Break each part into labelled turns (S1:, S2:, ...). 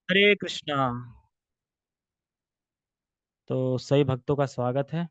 S1: हरे कृष्णा। तो सही भक्तों का स्वागत है।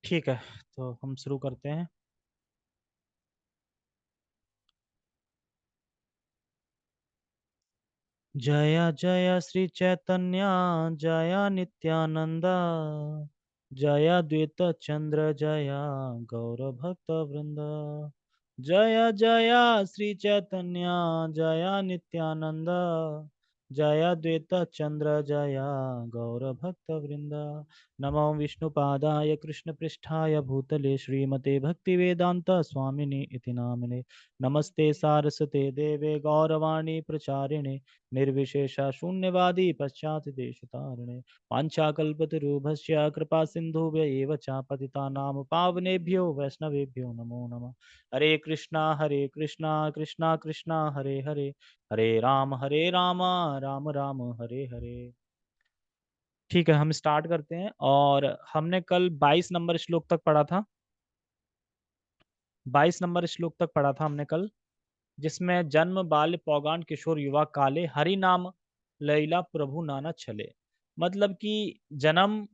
S1: ठीक है, तो हम शुरू करते हैं। जय जय श्री चैतन्य, जय नित्यानंद, जय द्वैत चंद्र, जय गौर भक्त वृंद। जय जय श्री चैतन्य, जय नित्यानंद, जय द्वैत चंद्र, जय गौर भक्त वृंद। नमो विष्णुपादाय कृष्ण पृष्ठाय भूतले श्रीमते भक्ति वेदांत स्वामिने इति नामिने। नमस्ते सारस्वते देवे गौरवाणी प्रचारिणे, निर्विशेष शून्यवादी पश्चात देश तारिणे। वाञ्छाकल्पतरुभ्यश्च कृपा सिन्धुभ्य एव च पतितानां पावनेभ्यो वैष्णवेभ्यो नमो नमः। हरे कृष्णा कृष्णा कृष्णा हरे हरे, हरे राम राम राम हरे हरे। ठीक है, हम स्टार्ट करते हैं। और हमने कल 22 नंबर श्लोक तक पढ़ा था। 22 नंबर श्लोक तक पढ़ा था हमने कल, जिसमें जन्म बाल्य पौगान किशोर युवा काले हरि नाम लैला प्रभु नाना छले। मतलब कि जन्म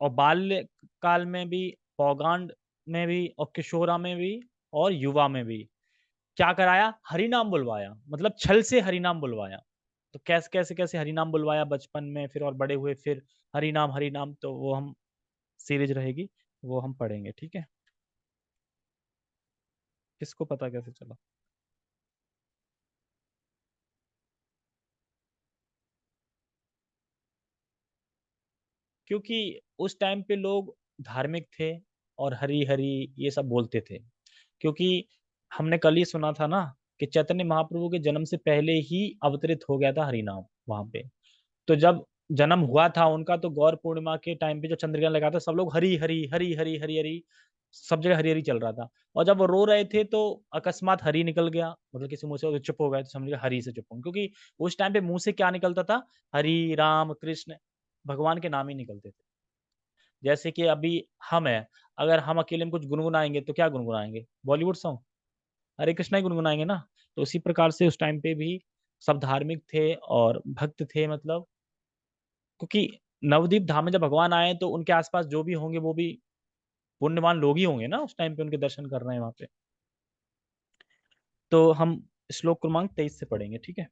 S1: और बाल्य काल में भी, पौगांड में भी, और किशोरा में भी, और युवा में भी क्या कराया? हरि नाम बुलवाया, मतलब छल से हरि नाम बुलवाया। तो कैसे कैसे कैसे हरि नाम बुलवाया बचपन में, फिर और बड़े हुए फिर हरि नाम, तो वो हम सीरीज रहेगी, वो हम पढ़ेंगे। ठीक है, किसको पता कैसे चला? क्योंकि उस टाइम पे लोग धार्मिक थे और हरी हरी ये सब बोलते थे। क्योंकि हमने कल ही सुना था ना कि चैतन्य महाप्रभु के जन्म से पहले ही अवतरित हो गया था हरि नाम वहां पे। तो जब जन्म हुआ था उनका, तो गौर पूर्णिमा के टाइम पे जो चंद्रग्रहण लगा था, सब लोग हरी हरी हरी हरी हरी हरी, सब जगह हरी हरी चल रहा था। और जब वो रो रहे थे तो अकस्मात हरी निकल गया, मतलब किसी मुंह से वो चुप हो गए, तो समझ गए हरी से चुप होंगे। क्योंकि उस टाइम पे मुंह से क्या निकलता था? हरि राम कृष्ण, भगवान के नाम ही निकलते थे। जैसे कि अभी हम हैं, अगर हम अकेले में कुछ गुनगुनाएंगे तो क्या गुनगुनाएंगे? बॉलीवुड सॉन्ग, हरे कृष्णा ही गुनगुनाएंगे ना। तो उसी प्रकार से उस टाइम पे भी सब धार्मिक थे और भक्त थे, मतलब क्योंकि नवदीप धाम में जब भगवान आए तो उनके आसपास जो भी होंगे वो भी पुण्यवान लोग ही होंगे ना, उस टाइम पे उनके दर्शन कर रहे हैं वहां पे। तो हम श्लोक क्रमांक 23 से पढ़ेंगे, ठीक है?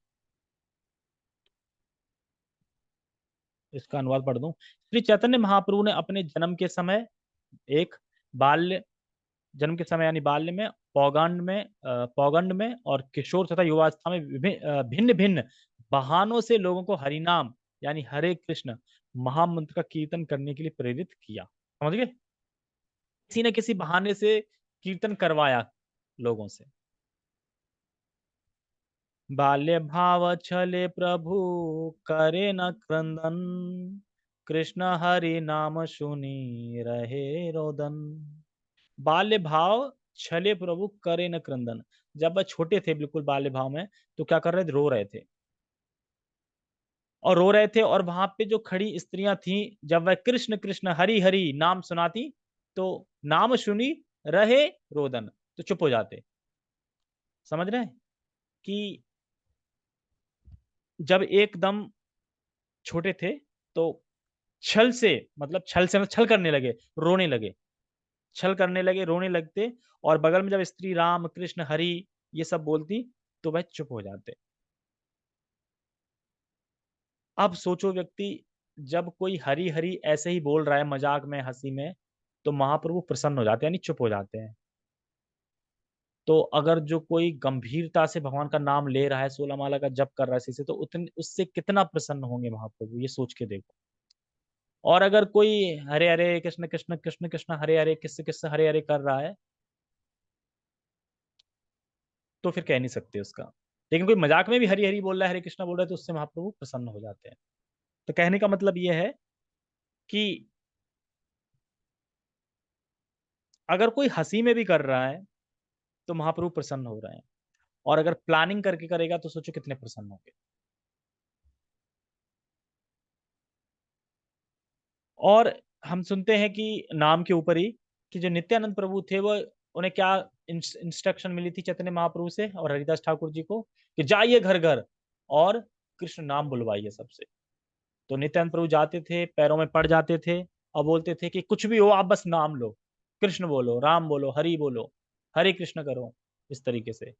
S1: इसका अनुवाद पढ़ दूं। श्री चैतन्य महाप्रभु ने अपने जन्म के समय, एक, बाल्य, जन्म के समय यानी बाल्य में, पौगंड में और किशोर तथा युवावस्था में भिन्न भिन्न बहानों से लोगों को हरिनाम यानी हरे कृष्ण महामंत्र का कीर्तन करने के लिए प्रेरित किया। समझ गए? किसी न किसी बहाने से कीर्तन करवाया लोगों से। बाल्य भाव छले प्रभु करे न क्रंदन, कृष्ण हरि नाम सुनी रहे रोदन। बाल्य भाव छले प्रभु करे न क्रंदन। जब वह छोटे थे, बिल्कुल बाल्य भाव में, तो क्या कर रहे थे? रो रहे थे। और रो रहे थे, और वहां पे जो खड़ी स्त्रियां थीं, जब वह कृष्ण कृष्ण हरि हरि नाम सुनाती, तो नाम सुनी रहे रोदन, तो चुप हो जाते। समझ रहे हैं कि जब एकदम छोटे थे तो छल से, मतलब छल करने लगे, रोने लगे, छल करने लगे, रोने लगते। और बगल में जब स्त्री राम कृष्ण हरि ये सब बोलती, तो वह चुप हो जाते। अब सोचो व्यक्ति, जब कोई हरी हरी ऐसे ही बोल रहा है मजाक में, हंसी में, तो महाप्रभु प्रसन्न हो जाते हैं, यानी चुप हो जाते हैं। तो अगर जो कोई गंभीरता से भगवान का नाम ले रहा है, 16 माला का जप कर रहा है इसी से, तो उतने उससे कितना प्रसन्न होंगे महाप्रभु, ये सोच के देखो। और अगर कोई हरे हरे कृष्ण कृष्ण कृष्ण कृष्ण हरे हरे किससे किससे हरे हरे कर रहा है, तो फिर कह नहीं सकते उसका। लेकिन कोई मजाक में भी हरी हरी बोल रहा है, हरे कृष्णा बोल रहा है, तो उससे महाप्रभु प्रसन्न हो जाते हैं। तो कहने का मतलब यह है कि अगर कोई हंसी में भी कर रहा है तो महाप्रभु प्रसन्न हो रहे हैं, और अगर प्लानिंग करके करेगा तो सोचो कितने प्रसन्न होंगे। और हम सुनते हैं कि नाम के ऊपर ही, कि जो नित्यानंद प्रभु थे वो, उन्हें क्या इंस्ट्रक्शन मिली थी चैतन्य महाप्रभु से और हरिदास ठाकुर जी को, कि जाइए घर घर और कृष्ण नाम बुलवाइए सबसे। तो नित्यानंद प्रभु जाते थे, पैरों में पड़ जाते थे और बोलते थे कि कुछ भी हो आप बस नाम लो, कृष्ण बोलो, राम बोलो, हरि बोलो, हरे कृष्ण करो, इस तरीके से।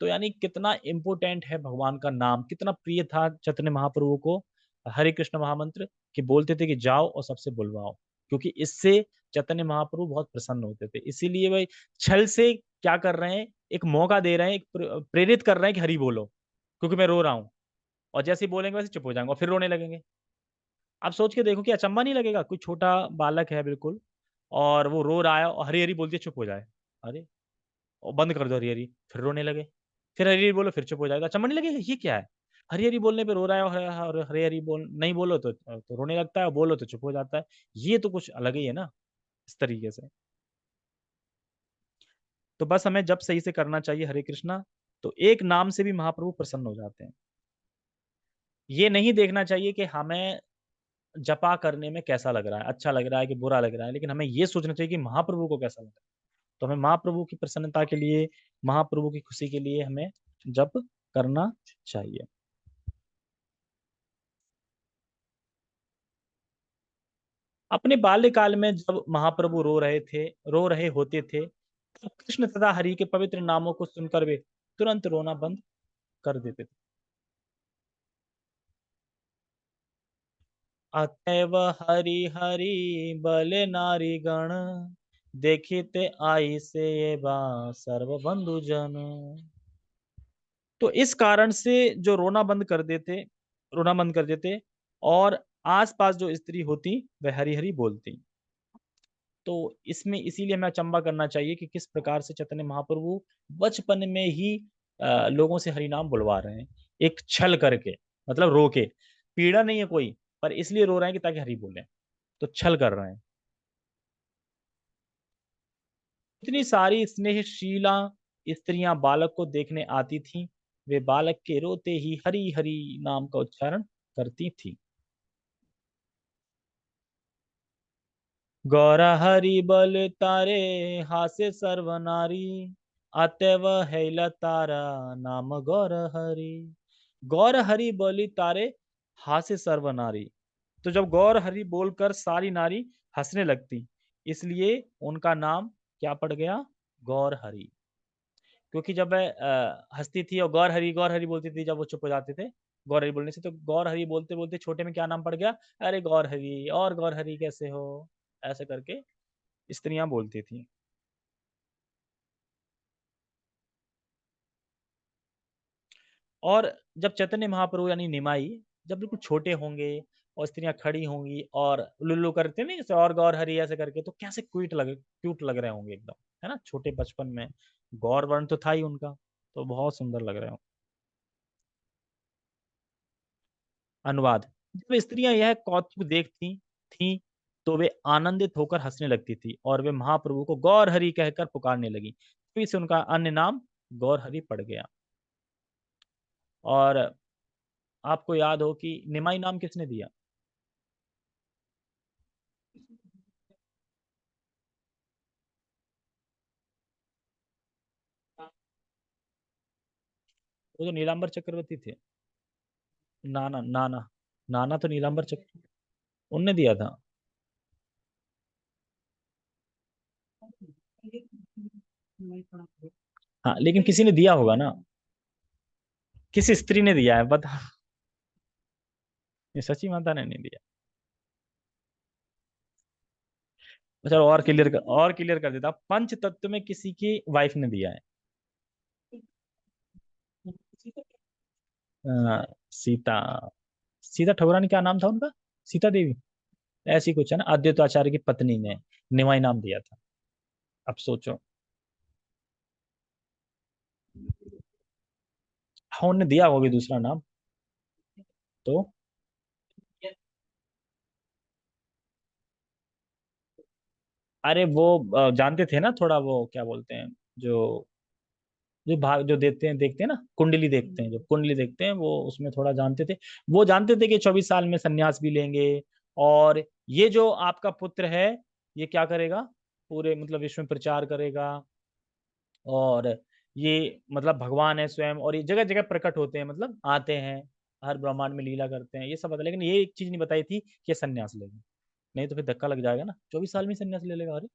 S1: तो यानी कितना इंपोर्टेंट है भगवान का नाम, कितना प्रिय था चैतन्य महाप्रभु को हरे कृष्ण महामंत्र, कि बोलते थे कि जाओ और सबसे बुलवाओ, क्योंकि इससे चैतन्य महाप्रभु बहुत प्रसन्न होते थे। इसीलिए भाई छल से क्या कर रहे हैं, एक मौका दे रहे हैं, एक प्रेरित कर रहे हैं कि हरि बोलो, क्योंकि मैं रो रहा हूं। और जैसे ही बोलेंगे वैसे चुप हो जाएंगे और फिर रोने लगेंगे। आप सोच के देखो कि अचंबा नहीं लगेगा, कोई छोटा बालक है बिल्कुल, और वो रो रहा है और हरी हरी बोलती है चुप हो जाए, अरे और बंद कर दो हरी हरी, फिर रोने लगे, फिर हरी हरी बोलो फिर चुप हो जाएगा, अचंबा नहीं लगेगा ये क्या है। हरी हरी बोलने पे रो रहा है, और हरी हरी बोल नहीं बोलो तो रोने लगता है, और बोलो तो चुप हो जाता है। ये तो कुछ अलग ही है ना, इस तरीके से। तो बस हमें जब सही से करना चाहिए हरे कृष्णा, तो एक नाम से भी महाप्रभु प्रसन्न हो जाते हैं। ये नहीं देखना चाहिए कि हमें जपा करने में कैसा लग रहा है, अच्छा लग रहा है कि बुरा लग रहा है, लेकिन हमें ये सोचना चाहिए कि महाप्रभु को कैसा लग रहा है। तो हमें महाप्रभु की प्रसन्नता के लिए, महाप्रभु की खुशी के लिए हमें जप करना चाहिए। अपने बाल्यकाल में जब महाप्रभु रो रहे होते थे, तब कृष्ण तथा हरि के पवित्र नामों को सुनकर वे तुरंत रोना बंद कर देते थे। अतएव हरि हरि बले नारी गण, देखिते आई से ये बा सर्व बंधु जन। तो इस कारण से जो रोना बंद कर देते, और आसपास जो स्त्री होती वह हरी हरी बोलती। तो इसमें इसीलिए हमें अचंबा करना चाहिए कि किस प्रकार से चैतन्य महाप्रभु बचपन में ही लोगों से हरि नाम बुलवा रहे हैं, एक छल करके, मतलब रो के, पीड़ा नहीं है कोई, पर इसलिए रो रहे हैं कि ताकि हरि बोले, तो छल कर रहे हैं। इतनी सारी स्नेहशीला स्त्रियां बालक को देखने आती थीं, वे बालक के रोते ही हरि हरि नाम का उच्चारण करती थी। गौर हरि बल तारे हासे सर्व नारी, अतएव हैला तारा नाम गौर हरि। गौर हरि बोली तारे हासे सर्व नारी। तो जब गौर हरि बोलकर सारी नारी हंसने लगती, इसलिए उनका नाम क्या पड़ गया, गौर हरि। क्योंकि जब वह हंसती थी और गौर हरि बोलती थी, जब वो चुप हो जाते थे गौर हरि बोलने से, तो गौर हरि बोलते बोलते छोटे में क्या नाम पड़ गया, अरे गौर हरि, और गौर हरि कैसे हो, ऐसे करके स्त्रियां बोलती थी। और जब चैतन्य महाप्रभु यानी निमाई जब बिल्कुल छोटे होंगे और स्त्रियां खड़ी होंगी और लुल्लू करते नहीं जैसे, और गौर हरि ऐसे करके, तो कैसे क्यूट लग रहे होंगे एकदम, है ना, छोटे बचपन में। गौर वर्ण तो था ही उनका, तो बहुत सुंदर लग रहे हो। अनुवाद। जब स्त्रियां यह कौतुक देखती थी, तो वे आनंदित होकर हंसने लगती थी और वे महाप्रभु को गौर हरि कहकर पुकारने लगी, फिर से उनका अन्य नाम गौर हरि पड़ गया। और आपको याद हो कि निमाई नाम किसने दिया। वो तो नीलांबर चक्रवर्ती थे। नाना नाना नाना तो नीलांबर चक्र उनने दिया था। हाँ लेकिन किसी ने दिया होगा ना, किसी स्त्री ने दिया है बता। ये सची माता ने नहीं दिया। चलो और क्लियर कर देता, पंच तत्व में किसी की वाइफ ने दिया है। सीता। सीता ठकुरानी क्या नाम था उनका? सीता देवी, ऐसी कुछ है ना, अद्वैत आचार्य की पत्नी ने निमाई नाम दिया था। अब सोचो। हाँ उन्होंने दिया होगी दूसरा नाम। तो अरे वो जानते थे ना थोड़ा, वो क्या बोलते हैं, जो जो भाग जो देते हैं, देखते हैं ना, कुंडली देखते हैं, जो कुंडली देखते हैं वो उसमें थोड़ा जानते थे। वो जानते थे कि 24 साल में सन्यास भी लेंगे, और ये जो आपका पुत्र है, ये क्या करेगा, पूरे मतलब विश्व में प्रचार करेगा, और ये मतलब भगवान है स्वयं, और ये जगह जगह प्रकट होते हैं, मतलब आते हैं, हर ब्रह्मांड में लीला करते हैं, ये सब बता, लेकिन ये एक चीज नहीं बताई थी कि ये सन्यास लेगा। नहीं तो फिर धक्का लग जाएगा ना, 24 साल में ही सन्यास ले लेगा, अरे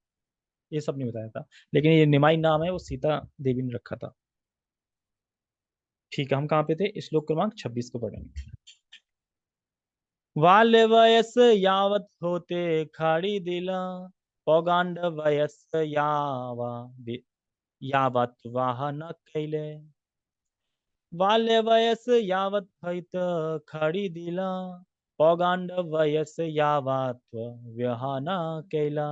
S1: ये सब नहीं बताया था। लेकिन ये निमाई नाम है, वो सीता देवी ने रखा था। ठीक है, हम कहाँ पे थे? श्लोक क्रमांक 26 को पढ़ेंगे। बाल्य वयस यावत होते खाड़ी दिला, पौगांड वयस यावा यावत वाह न कैले। बाल्य वयस यावत भैत खड़ी दिला, पौगांड वयस यावत व्यहाना कैला।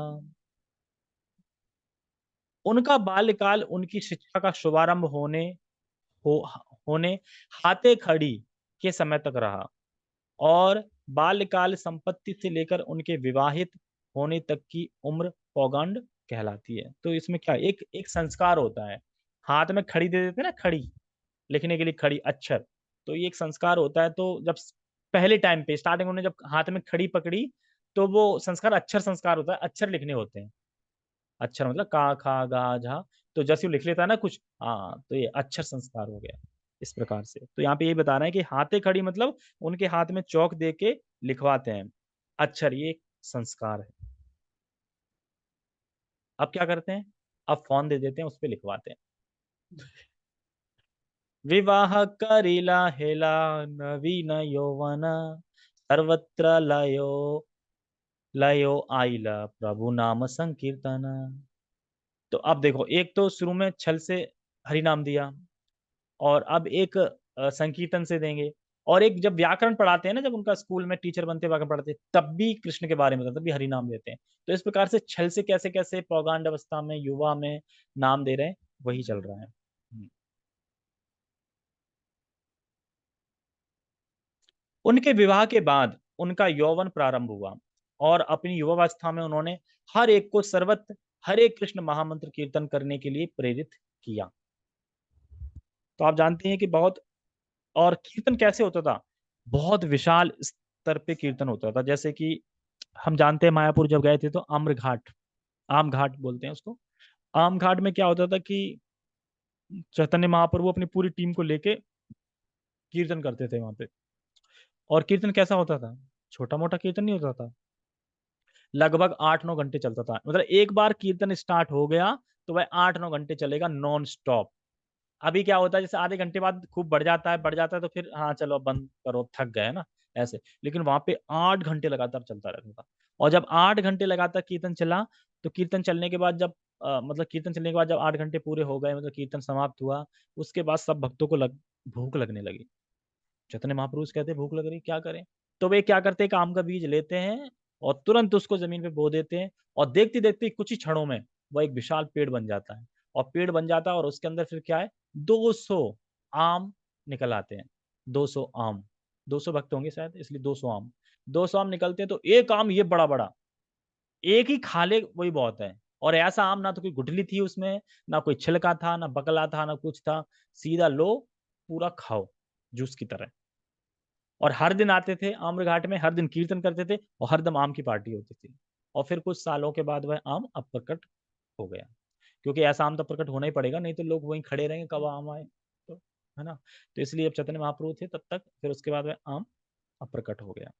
S1: उनका बाल्यकाल उनकी शिक्षा का शुभारंभ हो होने हाथे खड़ी के समय तक रहा, और बाल्यकाल संपत्ति से लेकर उनके विवाहित होने तक की उम्र पौगंड कहलाती है। तो इसमें क्या, एक एक संस्कार होता है, हाथ में खड़ी दे देते हैं ना, खड़ी लिखने के लिए, खड़ी अक्षर, तो ये एक संस्कार होता है। तो जब पहले टाइम पे स्टार्टिंग उन्होंने जब हाथ में खड़ी पकड़ी, तो वो संस्कार अक्षर संस्कार होता है, अक्षर लिखने होते हैं। अक्षर मतलब का खा गा झा, तो जैसे वो लिख लेता है ना कुछ, हाँ, तो ये अक्षर संस्कार हो गया। इस प्रकार से तो यहाँ पे ये बता रहे हैं कि हाथे खड़ी मतलब उनके हाथ में चौक दे के लिखवाते हैं अक्षर, ये एक संस्कार है। अब क्या करते हैं, अब फोन दे देते हैं, उस पर लिखवाते हैं। विवाह करीला हेला नवीन यौवन, सर्वत्र लयो लयो आइला प्रभु नाम संकीर्तन। तो अब देखो, एक तो शुरू में छल से हरि नाम दिया, और अब एक संकीर्तन से देंगे, और एक जब व्याकरण पढ़ाते हैं ना, जब उनका स्कूल में टीचर बनते हैं व्याकरण पढ़ाते हैं, तब भी कृष्ण के बारे में बताते हैं, तब भी हरि नाम देते हैं। तो इस प्रकार से छल से कैसे कैसे पौगांड अवस्था में, युवा में नाम दे रहे हैं, वही चल रहा है। उनके विवाह के बाद उनका यौवन प्रारंभ हुआ, और अपनी युवावस्था में उन्होंने हर एक को सर्वत्र हरे कृष्ण महामंत्र कीर्तन करने के लिए प्रेरित किया। तो आप जानते हैं कि बहुत, और कीर्तन कैसे होता था, बहुत विशाल स्तर पे कीर्तन होता था। जैसे कि हम जानते हैं मायापुर जब गए थे, तो आम्र घाट, आम घाट बोलते हैं उसको। आम घाट में क्या होता था कि चैतन्य महाप्रभु अपनी पूरी टीम को लेके कीर्तन करते थे वहां पे। और कीर्तन कैसा होता था, छोटा मोटा कीर्तन नहीं होता था, लगभग 8-9 घंटे चलता था। मतलब एक बार कीर्तन स्टार्ट हो गया तो वह 8-9 घंटे चलेगा नॉन स्टॉप। अभी क्या होता है, जैसे आधे घंटे बाद खूब बढ़ जाता है, तो फिर हाँ चलो अब बंद करो, थक गए ना, ऐसे। लेकिन वहां पे 8 घंटे लगातार चलता रहता था। और जब 8 घंटे लगातार कीर्तन चला, तो कीर्तन चलने के बाद जब मतलब कीर्तन चलने के बाद जब 8 घंटे पूरे हो गए, मतलब कीर्तन समाप्त हुआ, उसके बाद सब भक्तों को भूख लगने लगी। चैतन्य महाप्रभु से कहते भूख लग रही, क्या करें? तो वे क्या करते हैं, काम का बीज लेते हैं और तुरंत उसको जमीन पे बो देते हैं, और देखते देखते कुछ ही क्षणों में वह एक विशाल पेड़ बन जाता है। और पेड़ बन जाता है, और उसके अंदर फिर क्या है, 200 आम निकल आते हैं। 200 आम, 200 भक्त होंगे शायद, इसलिए 200 आम। 200 आम निकलते हैं, तो एक आम ये बड़ा बड़ा, एक ही खा ले वही बहुत है। और ऐसा आम, ना तो कोई गुठली थी उसमें, ना कोई छिलका था, ना बकला था, ना कुछ था, सीधा लो, पूरा खाओ, जूस की तरह। और हर दिन आते थे आम्र घाट में, हर दिन कीर्तन करते थे, और हर दम आम की पार्टी होती थी। और फिर कुछ सालों के बाद वह आम अप्रकट हो गया, क्योंकि ऐसा आम तो प्रकट होना ही पड़ेगा, नहीं तो लोग वहीं खड़े रहेंगे कब आम आए, तो है ना। तो इसलिए अब चैतन्य महाप्रभु थे तब तक, फिर उसके बाद वह आम अप्रकट हो गया।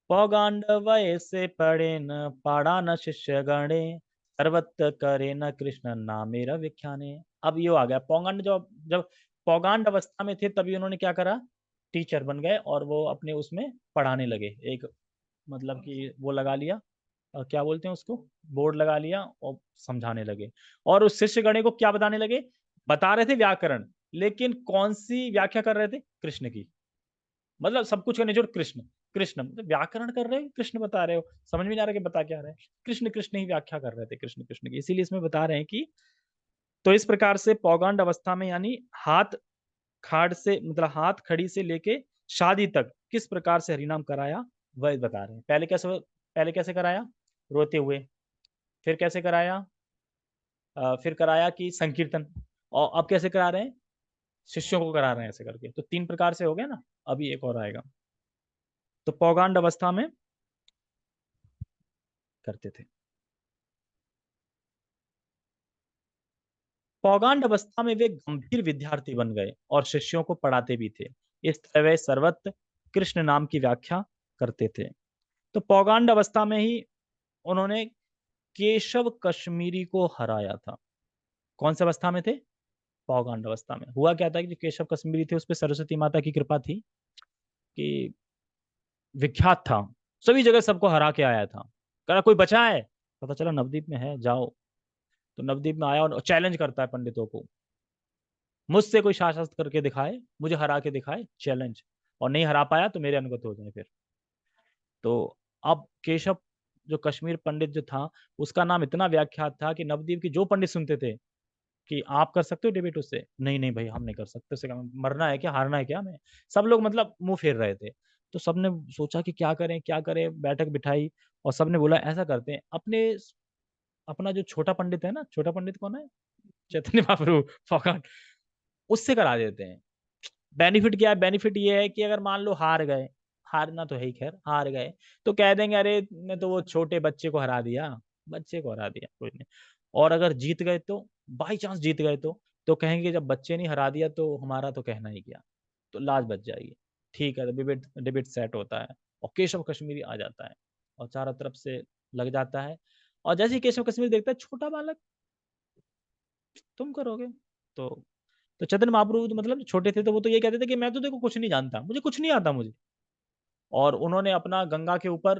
S1: पौगांडव ऐसे पढ़े न पाड़ा न शिष्य गणे, सर्वत्र करे न कृष्ण नामेर विख्याने। अब यो आ गया पौगांड, जब जब पौगांड अवस्था में थे तभी उन्होंने क्या करा, टीचर बन गए और वो अपने उसमें पढ़ाने लगे। एक मतलब कि वो लगा लिया, क्या बोलते हैं उसको, बोर्ड लगा लिया और समझाने लगे। और उस शिष्य गणे को क्या बताने लगे, बता रहे थे व्याकरण, लेकिन कौन सी व्याख्या कर रहे थे, कृष्ण की। मतलब सब कुछ का निचोड़ कृष्ण। कृष्ण मतलब व्याकरण कर रहे हो, कृष्ण बता रहे हो, समझ में नहीं आ रहा कि बता क्या रहे हैं। कृष्ण कृष्ण ही व्याख्या कर रहे थे, कृष्ण कृष्ण की। इसीलिए इसमें बता रहे हैं कि तो इस प्रकार से पौगंड अवस्था में यानी हाथ खाड़ से मतलब हाथ खड़ी से लेके शादी तक किस प्रकार से हरिनाम कराया, वह बता रहे हैं। पहले कैसे कराया, रोते हुए। फिर कैसे कराया, फिर कराया कि संकीर्तन। और अब कैसे करा रहे हैं, शिष्यों को करा रहे हैं ऐसे करके। तो 3 प्रकार से हो गया ना, अभी एक और आएगा। तो पौगंड अवस्था में करते थे। पौगंड अवस्था में वे गंभीर विद्यार्थी बन गए और शिष्यों को पढ़ाते भी थे। इस तरह वे सर्वत्र कृष्ण नाम की व्याख्या करते थे। तो पौगंड अवस्था में ही उन्होंने केशव कश्मीरी को हराया था। कौन सी अवस्था में थे, पौगंड अवस्था में। हुआ क्या था कि जो केशव कश्मीरी थे उस पर सरस्वती माता की कृपा थी कि विख्यात था, सभी जगह सबको हरा के आया था। कहा कोई बचा है, पता चला नवदीप में है, जाओ। तो नवदीप में आया और चैलेंज करता है पंडितों को, मुझसे कोई शास्त्र करके दिखाए, मुझे हरा के दिखाए, चैलेंज। और नहीं हरा पाया तो मेरे अनुगत हो जाए फिर। तो अब केशव जो कश्मीर पंडित जो था, उसका नाम इतना व्याख्यात था कि नवदीप की जो पंडित सुनते थे कि आप कर सकते हो डिबेट उससे, नहीं नहीं भाई हम नहीं कर सकते, उससे मरना है क्या, हारना है क्या हमें। सब लोग मतलब मुंह फेर रहे थे। तो सबने सोचा कि क्या करें क्या करें, बैठक बिठाई और सबने बोला ऐसा करते हैं, अपने अपना जो छोटा पंडित है ना, छोटा पंडित कौन है, चैतन्य महाप्रभु फोकाट, उससे करा देते हैं। बेनिफिट क्या है, बेनिफिट ये है कि अगर मान लो हार गए, हारना तो है ही, खैर हार गए तो कह देंगे अरे मैं तो वो छोटे बच्चे को हरा दिया, बच्चे को हरा दिया कोई नहीं। और अगर जीत गए तो, बाई चांस जीत गए तो कहेंगे जब बच्चे नहीं हरा दिया तो हमारा तो कहना ही क्या। तो लाज बच जाएगी। ठीक है, तो डिबेट डिबेट सेट होता है और केशव कश्मीरी आ जाता है और चारों तरफ से लग जाता है। और जैसे ही केशव कश्मीरी देखता है छोटा बालक, तुम करोगे। तो तो चैतन्य महाप्रभु तो मतलब छोटे थे तो वो तो ये कहते थे कि मैं तो देखो कुछ नहीं जानता, मुझे कुछ नहीं आता मुझे। और उन्होंने अपना गंगा के ऊपर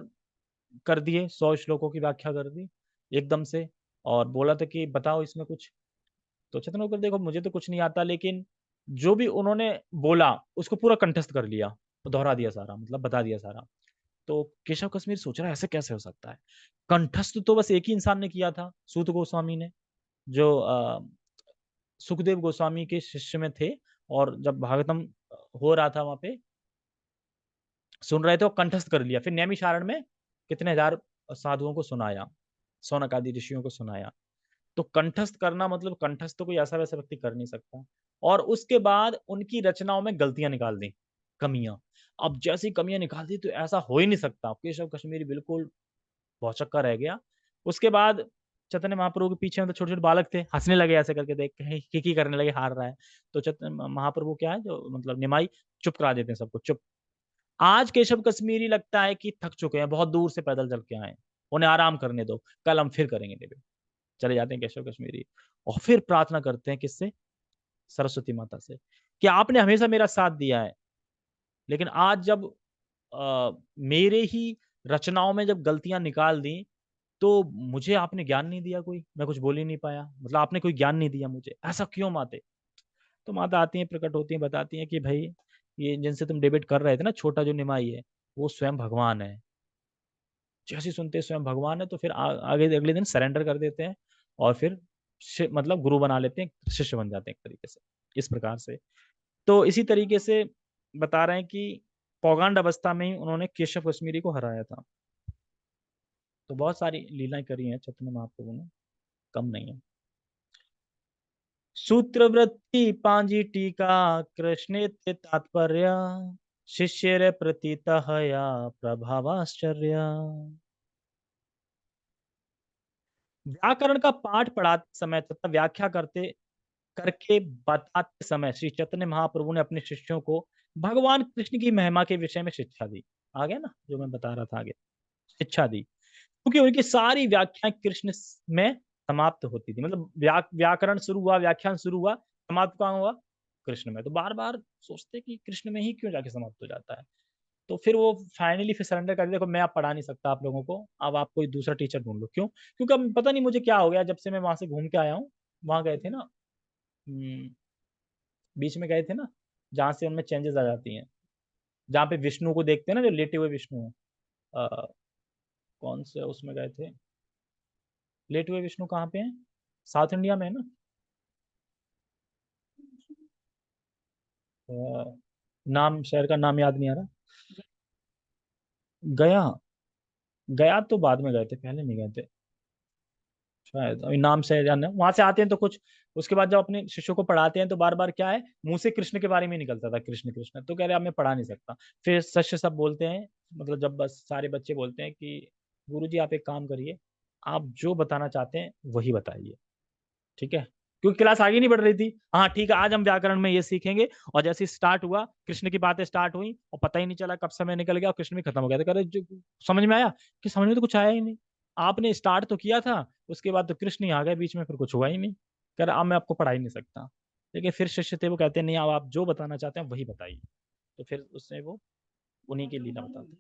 S1: कर दिए, 100 श्लोकों की व्याख्या कर दी एकदम से। और बोला था कि बताओ इसमें कुछ। तो चैतन्य महाप्रभु देखो मुझे तो कुछ नहीं आता, लेकिन जो भी उन्होंने बोला उसको पूरा कंठस्थ कर लिया, तो दोहरा दिया सारा, मतलब बता दिया सारा। तो केशव कश्मीर सोच रहा है ऐसे कैसे हो सकता है। कंठस्थ तो बस एक ही इंसान ने किया था, सूत गोस्वामी ने, जो सुखदेव गोस्वामी के शिष्य में थे। और जब भागवतम हो रहा था वहां पे सुन रहे थे और कंठस्थ कर लिया। फिर नैमिषारण में कितने हजार साधुओं को सुनाया, सौनक आदि ऋषियों को सुनाया। तो कंठस्थ करना मतलब कंठस्थ तो कोई ऐसा वैसा व्यक्ति कर नहीं सकता। और उसके बाद उनकी रचनाओं में गलतियां निकाल दी, कमियां। अब जैसी कमियां निकाल दी तो ऐसा हो ही नहीं सकता, केशव कश्मीरी बिल्कुल भौचक्का रह गया। उसके बाद चैतन्य महाप्रभु के पीछे मतलब छोटे छोटे बालक थे, हंसने लगे ऐसे करके देख के, की करने लगे, हार रहा है। तो चैतन्य महाप्रभु क्या है जो मतलब निमाई चुप करा देते हैं सबको, चुप। आज केशव कश्मीरी लगता है कि थक चुके हैं, बहुत दूर से पैदल चल के आए, उन्हें आराम करने दो, कल हम फिर करेंगे डिबेट। चले जाते हैं केशव कश्मीरी और फिर प्रार्थना करते हैं किससे, सरस्वती माता से, कि आपने हमेशा मेरा साथ दिया है, लेकिन आज जब मेरे ही रचनाओं में जब गलतियां निकाल दी तो मुझे आपने ज्ञान नहीं दिया, कोई मैं कुछ बोल ही नहीं पाया, मतलब आपने कोई ज्ञान नहीं दिया मुझे, ऐसा क्यों माते। तो माता आती हैं, प्रकट होती हैं, बताती हैं कि भाई ये जिनसे तुम डिबेट कर रहे थे ना, छोटा जो निमाई है वो स्वयं भगवान है। जैसे सुनते हैं स्वयं भगवान है तो फिर आगे अगले दिन सरेंडर कर देते हैं और फिर मतलब गुरु बना लेते हैं, शिष्य बन जाते हैं एक तरीके से, इस प्रकार से। तो इसी तरीके से बता रहे हैं कि पौगंड अवस्था में ही उन्होंने केशव कश्मीरी को हराया था। तो बहुत सारी लीलाएं करी हैं चैतन्य महाप्रभु ने, कम नहीं है। सूत्रवृत्ति पांजी टीका कृष्णे ते तात्पर्य, शिष्य प्रतीत या प्रभावाश्चर्य। व्याकरण का पाठ पढ़ाते समय तथा व्याख्या करते करके बताते समय श्री चैतन्य महाप्रभु ने अपने शिष्यों को भगवान कृष्ण की महिमा के विषय में शिक्षा दी। आ गया ना जो मैं बता रहा था आगे, शिक्षा दी। क्योंकि उनकी सारी व्याख्याएं कृष्ण में समाप्त होती थी, मतलब व्याकरण शुरू हुआ, व्याख्यान शुरू हुआ, समाप्त कहाँ हुआ, कृष्ण में, तो बार बार सोचते कि कृष्ण में ही क्यों जाके समाप्त हो जाता है। तो फिर वो फाइनली फिर सरेंडर कर दिया, देखो मैं अब पढ़ा नहीं सकता आप लोगों को, अब आप कोई दूसरा टीचर ढूंढ लो। क्यों? क्योंकि अब पता नहीं मुझे क्या हो गया, जब से मैं वहां से घूम के आया हूँ, वहां गए थे ना, बीच में गए थे ना, जहाँ से उनमें चेंजेस आ जाती हैं, जहाँ पे विष्णु को देखते हैं ना, जो लेटे हुए विष्णु है, अ, कौन से उसमें गए थे, लेटे हुए विष्णु कहाँ पे हैं, साउथ इंडिया में है ना, नाम शहर का नाम याद नहीं आ रहा। गया, गया तो बाद में गए थे, पहले नहीं गए थे शायद, अभी नाम से याद नहीं, वहां से आते हैं तो कुछ, उसके बाद जब अपने शिष्यों को पढ़ाते हैं तो बार बार क्या है, मुंह से कृष्ण के बारे में ही निकलता था, कृष्ण कृष्ण, तो कह रहे अब मैं पढ़ा नहीं सकता। फिर शिष्य सब बोलते हैं, मतलब जब बस सारे बच्चे बोलते हैं कि गुरुजी आप एक काम करिए, आप जो बताना चाहते हैं वही बताइए, ठीक है, क्योंकि क्लास आगे नहीं बढ़ रही थी। हाँ ठीक है, आज हम व्याकरण में ये सीखेंगे, और जैसे स्टार्ट हुआ, कृष्ण की बातें स्टार्ट हुई और पता ही नहीं चला कब समय निकल गया और कृष्ण भी खत्म हो गया, तो कह रहे जो समझ में आया, कि समझ में तो कुछ आया ही नहीं, आपने स्टार्ट तो किया था, उसके बाद तो कृष्ण ही आ गए बीच में, फिर कुछ हुआ ही नहीं, कह रहा अब मैं आपको पढ़ा ही नहीं सकता। लेकिन फिर शिष्य थे, वो कहते हैं नहीं, अब आप जो बताना चाहते हैं वही बताइए, तो फिर उसने वो उन्हीं की लीला बताते।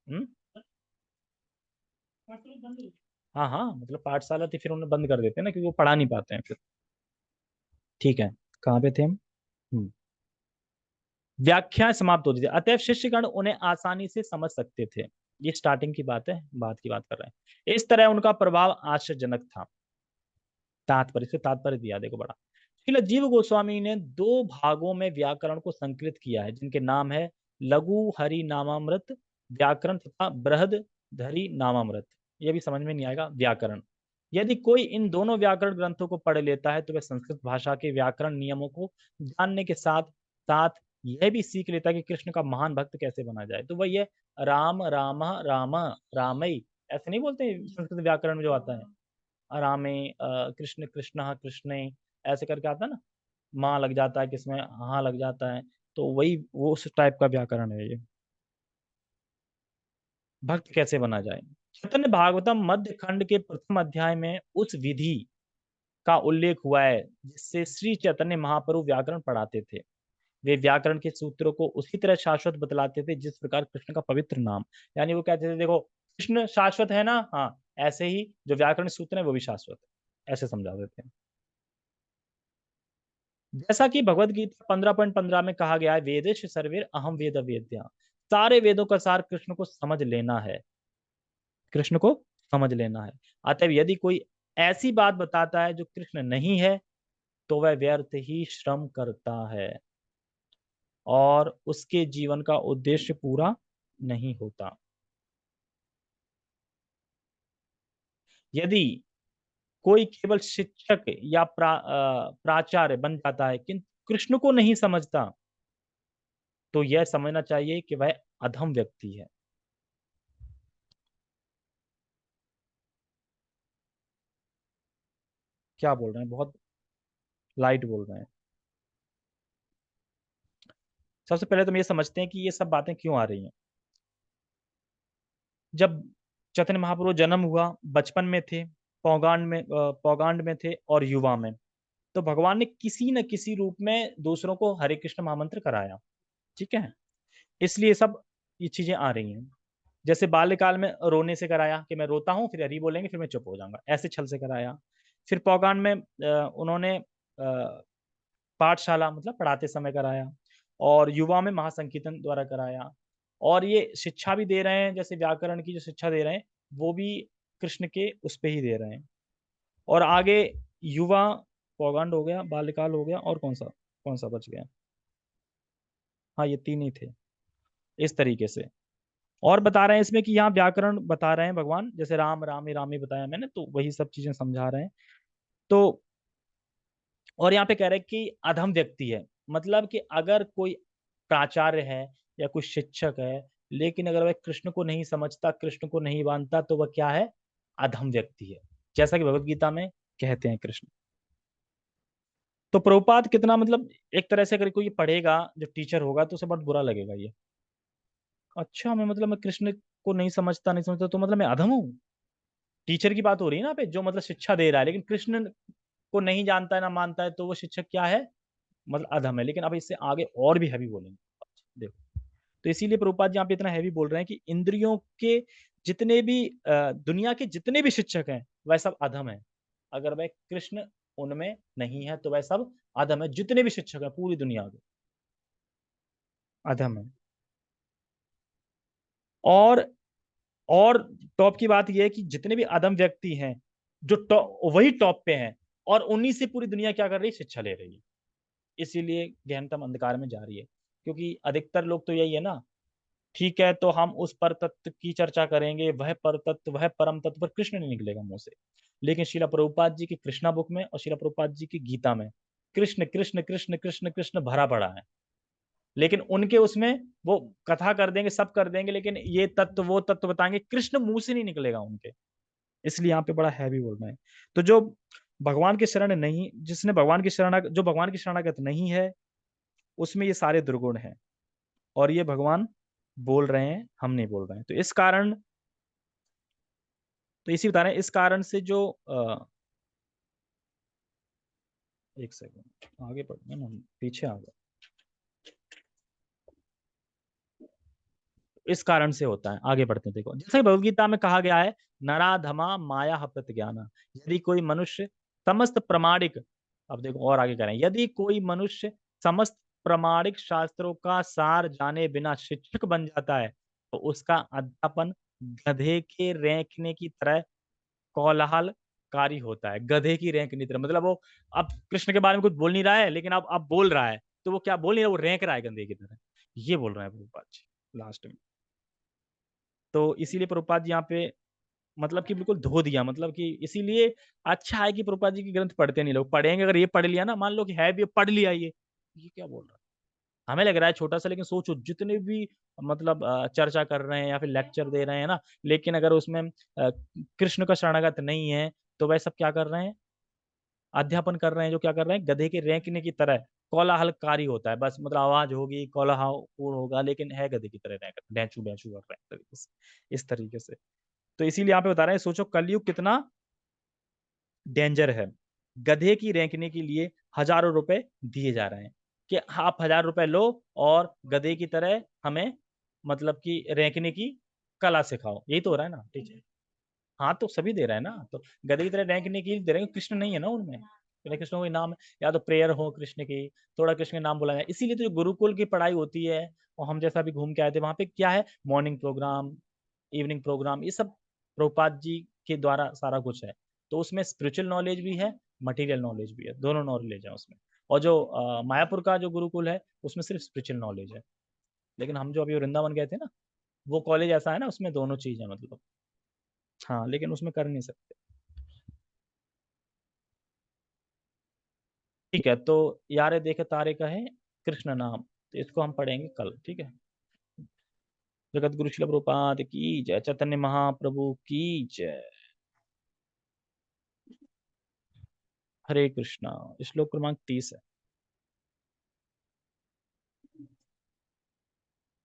S1: हम्म। हाँ हाँ, मतलब पाठशाला थी, फिर उन्हें बंद कर देते हैं ना, क्योंकि वो पढ़ा नहीं पाते हैं फिर। ठीक है, कहाँ पे थे हम? हम्म। व्याख्याएं समाप्त होती थी, अतएव शिष्यगण उन्हें आसानी से समझ सकते थे। ये स्टार्टिंग की बात है, बात की बात कर रहे हैं, इस तरह उनका प्रभाव आश्चर्यजनक था। तात्पर्य से तात्पर्य दिया देखो बड़ा, श्रील जीव गोस्वामी ने दो भागों में व्याकरण को संकलित किया है, जिनके नाम है लघु हरि नामामृत व्याकरण तथा बृहद धरी नामामृत। ये भी समझ में नहीं आएगा, व्याकरण। यदि कोई इन दोनों व्याकरण ग्रंथों को पढ़ लेता है तो वह संस्कृत भाषा के व्याकरण नियमों को जानने के साथ साथ यह भी सीख लेता है कि कृष्ण का महान भक्त कैसे बना जाए। तो वही है, राम राम राम रामई, ऐसे नहीं बोलते संस्कृत व्याकरण में जो आता है, रामे, कृष्ण कृष्ण कृष्ण, ऐसे करके आता है ना, माँ लग जाता है किसमें, हाँ लग जाता है, तो वही वो उस टाइप का व्याकरण है ये, भक्त कैसे बना जाए। चैतन्य भागवतम मध्य खंड के प्रथम अध्याय में उस विधि का उल्लेख हुआ है जिससे श्री चैतन्य महाप्रभु व्याकरण पढ़ाते थे। वे व्याकरण के सूत्रों को उसी तरह शाश्वत बतलाते थे जिस प्रकार कृष्ण का पवित्र नाम, यानी वो कहते थे देखो कृष्ण शाश्वत है ना, हाँ, ऐसे ही जो व्याकरण सूत्र है वो भी शाश्वत है, ऐसे समझा देते हैं। जैसा कि भगवत गीता 15.15 में कहा गया है, वेदेश सर्वेर अहम वेद वेद्या, सारे वेदों का सार कृष्ण को समझ लेना है, कृष्ण को समझ लेना है। अतएव यदि कोई ऐसी बात बताता है जो कृष्ण नहीं है तो वह व्यर्थ ही श्रम करता है और उसके जीवन का उद्देश्य पूरा नहीं होता। यदि कोई केवल शिक्षक या प्राचार्य बन जाता है किंतु कृष्ण को नहीं समझता, तो यह समझना चाहिए कि वह अधम व्यक्ति है। क्या बोल रहे हैं, बहुत लाइट बोल रहे हैं। सबसे पहले तो हम ये समझते हैं कि ये सब बातें क्यों आ रही हैं। जब चैतन्य महाप्रभु जन्म हुआ, बचपन में थे, पौगांड में थे और युवा में, तो भगवान ने किसी न किसी रूप में दूसरों को हरे कृष्ण महामंत्र कराया, ठीक है, इसलिए सब ये चीजें आ रही हैं। जैसे बाल्यकाल में रोने से कराया कि मैं रोता हूँ, फिर हरि बोलेंगे फिर मैं चुप हो जाऊंगा, ऐसे छल से कराया। फिर पौगांड में उन्होंने पाठशाला मतलब पढ़ाते समय कराया, और युवा में महासंकीर्तन द्वारा कराया, और ये शिक्षा भी दे रहे हैं, जैसे व्याकरण की जो शिक्षा दे रहे हैं वो भी कृष्ण के उस पे ही दे रहे हैं। और आगे युवा, पौगंड हो गया, बाल्यकाल हो गया, और कौन सा बच गया, हाँ ये तीन ही थे, इस तरीके से। और बता रहे हैं इसमें कि यहाँ व्याकरण बता रहे हैं भगवान, जैसे राम रामी रामी बताया मैंने, तो वही सब चीजें समझा रहे हैं। तो और यहाँ पे कह रहे हैं कि अधम व्यक्ति है, मतलब कि अगर कोई प्राचार्य है या कोई शिक्षक है, लेकिन अगर वह कृष्ण को नहीं समझता, कृष्ण को नहीं मानता, तो वह क्या है, अधम व्यक्ति है, जैसा कि भगवत गीता में कहते हैं कृष्ण। तो प्रभुपाद कितना, मतलब एक तरह से अगर कोई पढ़ेगा जो टीचर होगा तो उसे बहुत बुरा लगेगा ये, अच्छा मैं मतलब मैं कृष्ण को नहीं समझता तो मतलब मैं अधम हूँ। टीचर की बात हो रही है ना पे, जो मतलब शिक्षा दे रहा है लेकिन कृष्ण को नहीं जानता है ना मानता है, तो वो शिक्षक क्या है, मतलब अधम है, लेकिन अब इससे आगे और भी हैवी बोलेंगे। देखो, तो इसीलिए प्रभुपाद जी यहाँ पे इतना हैवी बोल रहे हैं कि इंद्रियों के जितने भी दुनिया के जितने भी शिक्षक हैं वह सब अधम है। अगर वह कृष्ण उनमें नहीं है तो वह सब अधम है। जितने भी शिक्षक हैं पूरी दुनिया के अधम है। और और टॉप की बात यह है कि जितने भी अधम व्यक्ति हैं जो वही टॉप पे हैं, और उन्हीं से पूरी दुनिया क्या कर रही है, शिक्षा ले रही है। इसीलिए गहनतम अंधकार में जा रही है, क्योंकि अधिकतर लोग तो यही है ना, ठीक है तो हम उस पर तत्व की चर्चा करेंगे, वह पर तत्व वह परम तत्व, पर कृष्ण नहीं निकलेगा मुंह से। लेकिन शिला प्रभुपाद जी की कृष्णा बुक में और शिला प्रभुपाद जी की गीता में कृष्ण कृष्ण कृष्ण कृष्ण कृष्ण भरा पड़ा है। लेकिन उनके उसमें वो कथा कर देंगे, सब कर देंगे, लेकिन ये तत्व वो तत्व बताएंगे, कृष्ण मुंह से नहीं निकलेगा उनके। इसलिए यहाँ पे बड़ा हैवी बोलना है। तो जो भगवान के शरण नहीं, जिसने भगवान की शरण, जो भगवान की शरणागत नहीं है, उसमें ये सारे दुर्गुण हैं। और ये भगवान बोल रहे हैं, हम नहीं बोल रहे हैं। तो इस कारण, तो इसी बता रहे हैं, इस कारण से जो एक सेकंड आगे बढ़ते हैं ना, हम पीछे आ गए। इस कारण से होता है, आगे बढ़ते हैं। देखो, जैसे भगवदगीता में कहा गया है, नराधमा माया हपत ज्ञाना, यदि कोई मनुष्य समस्त प्रमाणिक, अब देखो और आगे कह रहे हैं, यदि कोई मनुष्य समस्त प्रमाणिक शास्त्रों का सार जाने बिना शिक्षक बन जाता है तो उसका अध्यापन गधे के रेंकने की तरह कोलाहलकारी होता है। गधे की रेंकने की तरह, मतलब वो अब कृष्ण के बारे में कुछ बोल नहीं रहा है, लेकिन अब बोल रहा है, तो वो क्या बोल नहीं रहा, वो रेंक रहा है गधे की तरह। ये बोल रहा है प्रभुपाद जी लास्ट में। तो इसीलिए प्रभुपाद जी यहाँ पे मतलब कि बिल्कुल धो दिया, मतलब कि इसीलिए अच्छा है कि प्रभुपाद जी की ग्रंथ पढ़ते नहीं लोग। पढ़ेंगे, अगर ये पढ़ लिया ना, मान लो कि है भी पढ़ लिया ये क्या बोल रहा है, हमें लग रहा है छोटा सा, लेकिन सोचो जितने भी मतलब चर्चा कर रहे हैं या फिर लेक्चर दे रहे हैं ना, लेकिन अगर उसमें कृष्ण का शरणागत नहीं है तो वह सब क्या कर रहे हैं, अध्यापन कर रहे हैं, जो क्या कर रहे हैं, गधे के रेंकने की तरह कोलाहलकारी होता है। बस मतलब आवाज होगी, कोलाहल होगा, लेकिन है गधे की तरह रैंक, बैंचू बैंचू कर रहे हैं तरीके से, इस तरीके से। तो इसीलिए यहाँ पे बता रहे हैं, सोचो कलयुग कितना डेंजर है। गधे की रेंकने के लिए हजारों रुपए दिए जा रहे हैं कि आप 1000 रुपए लो और गधे की तरह हमें मतलब कि रेंकने की कला सिखाओ। यही तो हो रहा है ना, ठीक है। हाँ तो सभी दे रहे हैं ना, तो गधे की तरह रैंकने की दे रहे हैं, कृष्ण नहीं है ना उनमें। तो कृष्ण को नाम, या तो प्रेयर हो कृष्ण की, थोड़ा कृष्ण के नाम बोला जाए। इसीलिए तो जो गुरुकुल की पढ़ाई होती है, और हम जैसा भी घूम के आए थे वहां पे क्या है, मॉर्निंग प्रोग्राम, इवनिंग प्रोग्राम, ये सब प्रभुपाद जी के द्वारा सारा कुछ है। तो उसमें स्पिरिचुअल नॉलेज भी है, मटेरियल नॉलेज भी है, दोनों नॉलेज है उसमें। और जो मायापुर का जो गुरुकुल है उसमें सिर्फ स्पिरिचुअल नॉलेज है। लेकिन हम जो अभी वृंदावन गए थे ना, वो कॉलेज ऐसा है ना, उसमें दोनों चीज है मतलब। हाँ, लेकिन उसमें कर नहीं सकते। ठीक है, तो यारे देखे तारे का है कृष्ण नाम, तो इसको हम पढ़ेंगे कल, ठीक है। जगत गुरु शिल प्रभुपाद की जय, चैतन्य महाप्रभु की जय। हरे कृष्णा। श्लोक क्रमांक 30 है।